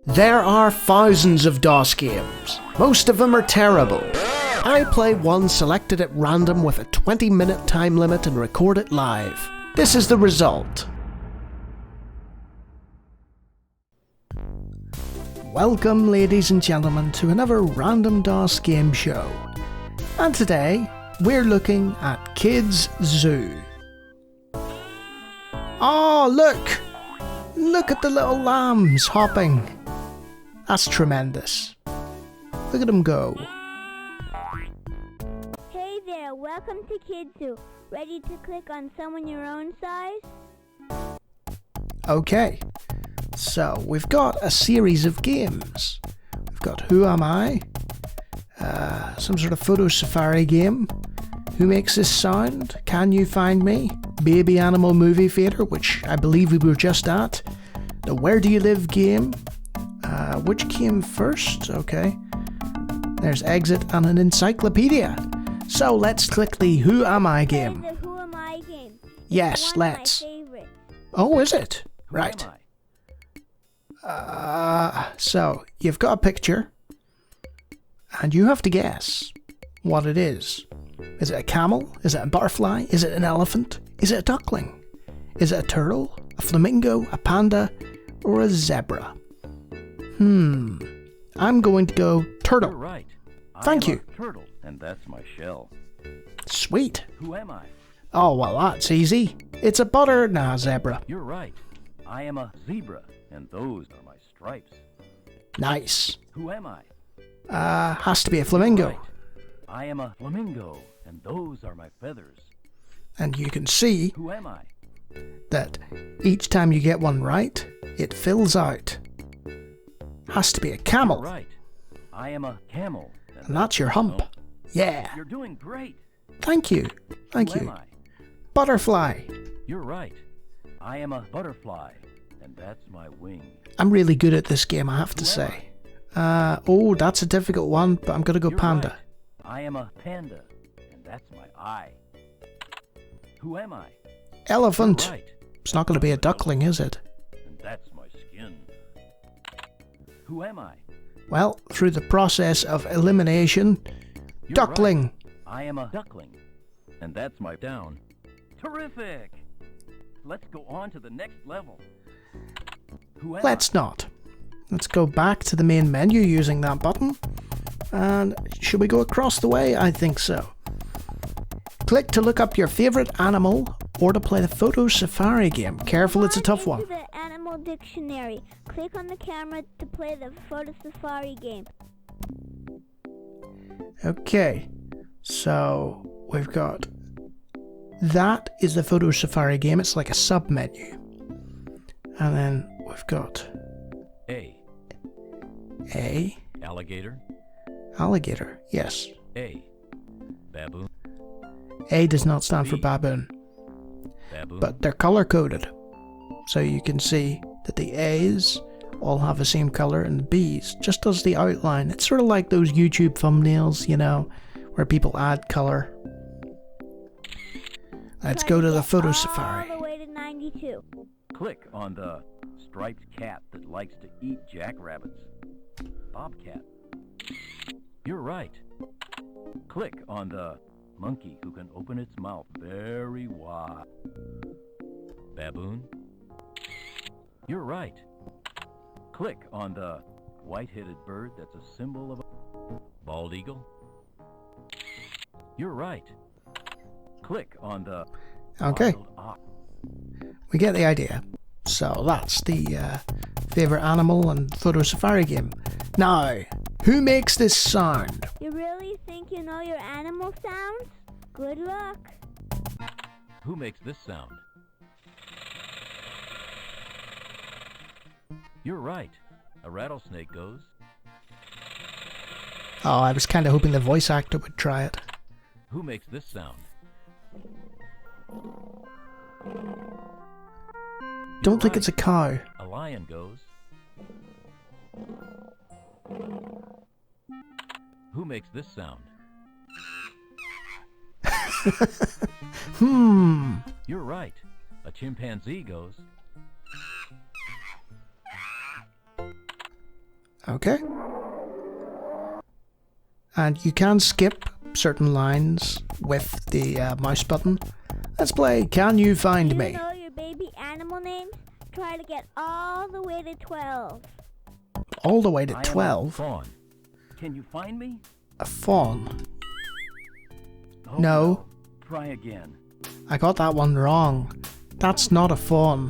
There are thousands of DOS games. Most of them are terrible. I play one selected at random with a 20-minute time limit and record it live. This is the result. Welcome, ladies and gentlemen, to another random DOS game show. And today, we're looking at Kids Zoo. Oh, look! Look at the little lambs hopping. That's tremendous. Look at them go. Hey there, welcome to Kids Zoo. Ready to click on someone your own size? Okay, so we've got a series of games. We've got Who Am I? Some sort of photo safari game. Who Makes This Sound? Can You Find Me? Baby Animal Movie Theater, which I believe we were just at. The Where Do You Live game. Which came first? Okay. There's Exit and an Encyclopedia. So let's click the Who Am I game. The Who Am I game. Yes, let's. One of my favorites. Oh, is it? Right. So you've got a picture, and you have to guess what it is. Is it a camel? Is it a butterfly? Is it an elephant? Is it a duckling? Is it a turtle? A flamingo? A panda? Or a zebra? I'm going to go turtle. You're right. Thank you. A turtle, and that's my shell. Sweet. Who am I? Oh, well, that's easy. It's a zebra. You're right. I am a zebra, and those are my stripes. Nice. Who am I? Has to be a flamingo. Right. I am a flamingo, and those are my feathers. And you can see Who am I? that each time you get one right, it fills out. Has to be a camel. You're right. I am a camel. And that's your hump. Yeah. You're doing great. Thank you. Thank Who you. am I? Butterfly. You're right. I am a butterfly, and that's my wing. I'm really good at this game, I have to say. Oh, that's a difficult one, but I'm going to go You're panda. Right. I am a panda, and that's my eye. Who am I? Elephant. You're right. It's not going to be a duckling, is it? And that's my skin. Who am I? Well, through the process of elimination, You're duckling. Right. I am a duckling, and that's my down. Terrific! Let's go on to the next level. Who am Let's not. Let's go back to the main menu using that button. And should we go across the way? I think so. Click to look up your favourite animal or to play the photo safari game. Careful, it's a tough one. Into the animal dictionary. Click on the camera to play the photo safari game. Okay, so we've got... That is the photo safari game. It's like a sub-menu. And then we've got... A. Alligator. Alligator, yes. A. Baboon. A does not stand for baboon. Baboon. But they're color-coded. So you can see that the A's all have the same color and the B's just does the outline. It's sort of like those YouTube thumbnails, you know, where people add color. Let's go to the photo safari. All the way to 92. Click on the striped cat that likes to eat jackrabbits. Bobcat. You're right. Click on the monkey who can open its mouth very wide. Baboon. You're right. Click on the white-headed bird that's a symbol of a bald eagle. You're right. Click on the Okay, wild ox. we get the idea. So that's the favourite animal and photo safari game. Now, who makes this sound? You really think you know your animal sounds? Good luck. Who makes this sound? You're right. A rattlesnake goes. Oh, I was kind of hoping the voice actor would try it. Who makes this sound? Don't think it's a cow. A lion goes. Who makes this sound? You're right. A chimpanzee goes. Okay. And you can skip certain lines with the mouse button. Let's play Can You Find Do Me? you know your baby animal names? Try to get all the way to 12. All the way to I am a 12. fawn. Can you find me? A fawn. Oh, No. Try again. I got that one wrong. That's not a fawn.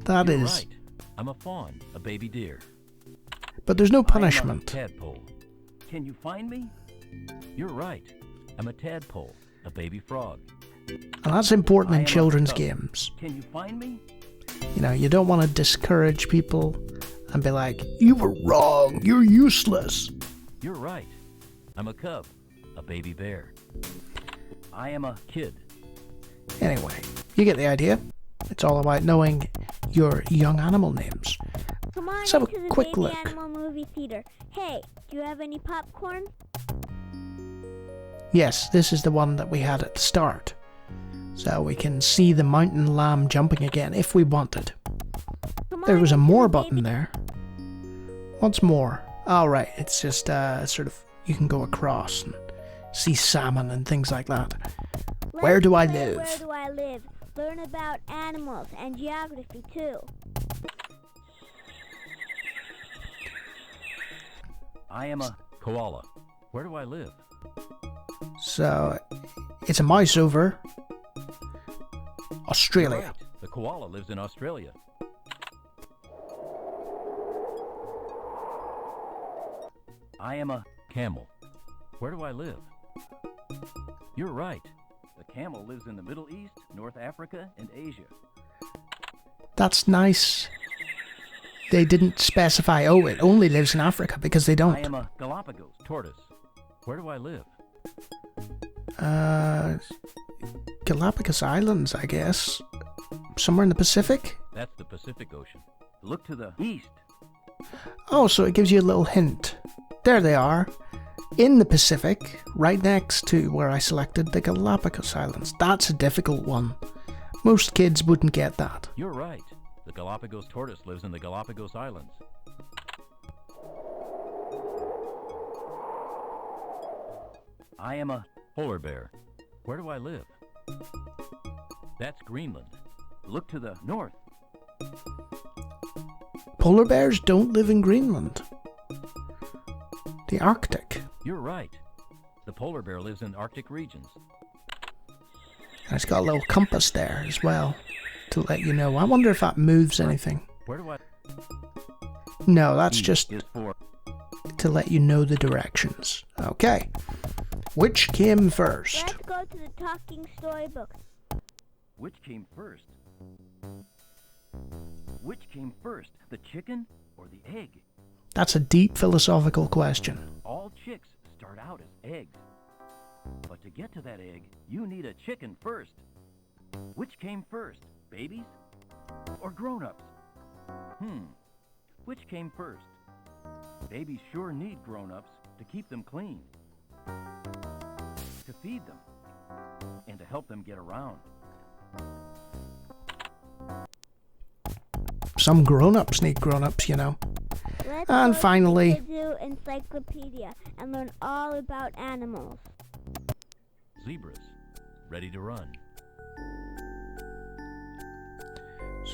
That You're is. right. I'm a fawn, a baby deer. But there's no I am a punishment. tadpole. Can you find me? You're right. I'm a tadpole, a baby frog. And that's important I in am a children's cub. games. Can you find me? You know, you don't want to discourage people and be like, you were wrong, you're useless. You're right. I'm a cub, a baby bear. I am a kid. Anyway, you get the idea. It's all about knowing your young animal names. Come on Let's have a into the quick baby look. animal movie theater. Hey, do you have any popcorn? Yes, this is the one that we had at the start. So we can see the mountain lamb jumping again if we wanted. Come There on was a into more the button baby- there. What's more? Oh, right, it's just sort of, you can go across and see salmon and things like that. Let's Where do I play live? Where do I live? Learn about animals and geography too. I am a koala. Where do I live? So, it's a mouse over You're Australia. right. The koala lives in Australia. I am a camel. Where do I live? You're right. The camel lives in the Middle East, North Africa, and Asia. That's nice. They didn't specify, oh, it only lives in Africa, because they I don't. am a Galapagos tortoise. Where do I live? Galapagos Islands, I guess. Somewhere in the Pacific? That's the Pacific Ocean. Look to the east. Oh, so it gives you a little hint. There they are. In the Pacific, right next to where I selected the Galapagos Islands. That's a difficult one. Most kids wouldn't get that. You're right. The Galapagos tortoise lives in the Galapagos Islands. I am a polar bear. Where do I live? That's Greenland. Look to the north. Polar bears don't live in Greenland. The Arctic. You're right. The polar bear lives in Arctic regions. And it's got a little compass there as well to let you know. I wonder if that moves anything. Where do I? No, that's E just is for. to let you know the directions. Okay. Which came first? Let's go to the talking storybook. Which came first? Which came first, the chicken or the egg? That's a deep philosophical question. All chicks start out as eggs. But to get to that egg, you need a chicken first. Which came first, babies or grown-ups? Which came first? Babies sure need grown-ups to keep them clean, to feed them, and to help them get around. Some grown-ups need grown-ups, you know. Let's And go to finally- the Zoo Encyclopedia and learn all about animals. Zebras, ready to run.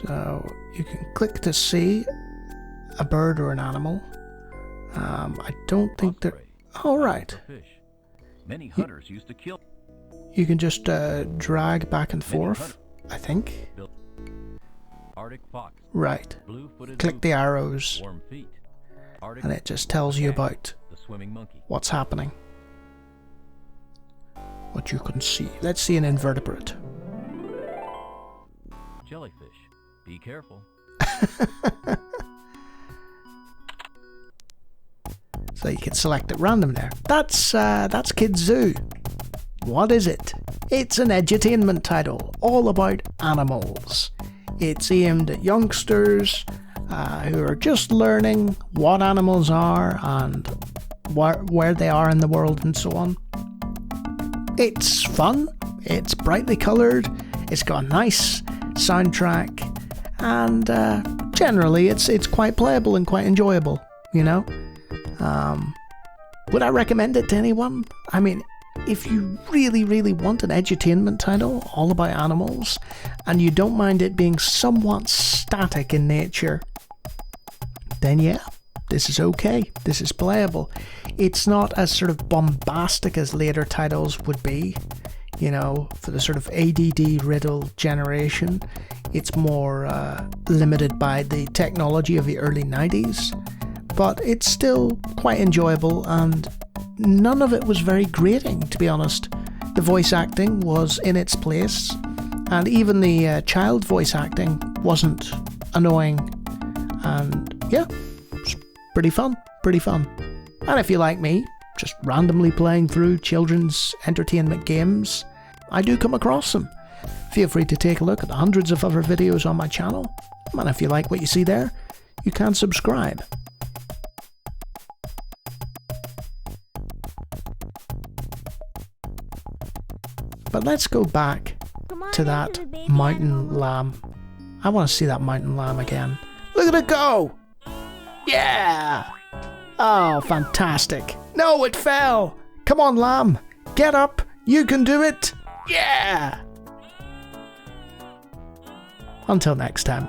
So you can click to see a bird or an animal. I don't think they're... Osprey, Oh, right. for fish. Many hunters used to kill. You can just drag back and forth, I think. Arctic fox, Right. blue-footed Click the moose, arrows, warm feet. Arctic and it just tells you about the swimming monkey. what's happening. What you can see. Let's see an invertebrate. Jellyfish, be careful. So you can select at random there. That's Kids Zoo. What is it? It's an edutainment title, all about animals. It's aimed at youngsters who are just learning what animals are and where they are in the world and so on. It's fun, it's brightly coloured, it's got a nice soundtrack, and generally it's quite playable and quite enjoyable. you know? Would I recommend it to anyone? I mean, if you really, really want an edutainment title all about animals, and you don't mind it being somewhat static in nature, then yeah, this is okay. This is playable. It's not as sort of bombastic as later titles would be, you know, for the sort of ADD riddle generation. It's more limited by the technology of the early 90s, but it's still quite enjoyable, and none of it was very grating, to be honest. The voice acting was in its place, and even the child voice acting wasn't annoying, and yeah, it's pretty fun. And if you like me, just randomly playing through children's entertainment games, I do come across them. Feel free to take a look at the hundreds of other videos on my channel, and if you like what you see there, you can subscribe. But let's go back to that mountain lamb. I want to see that mountain lamb again. Look at it go! Yeah! Oh, fantastic. No, it fell! Come on, lamb. Get up. You can do it. Yeah! Until next time.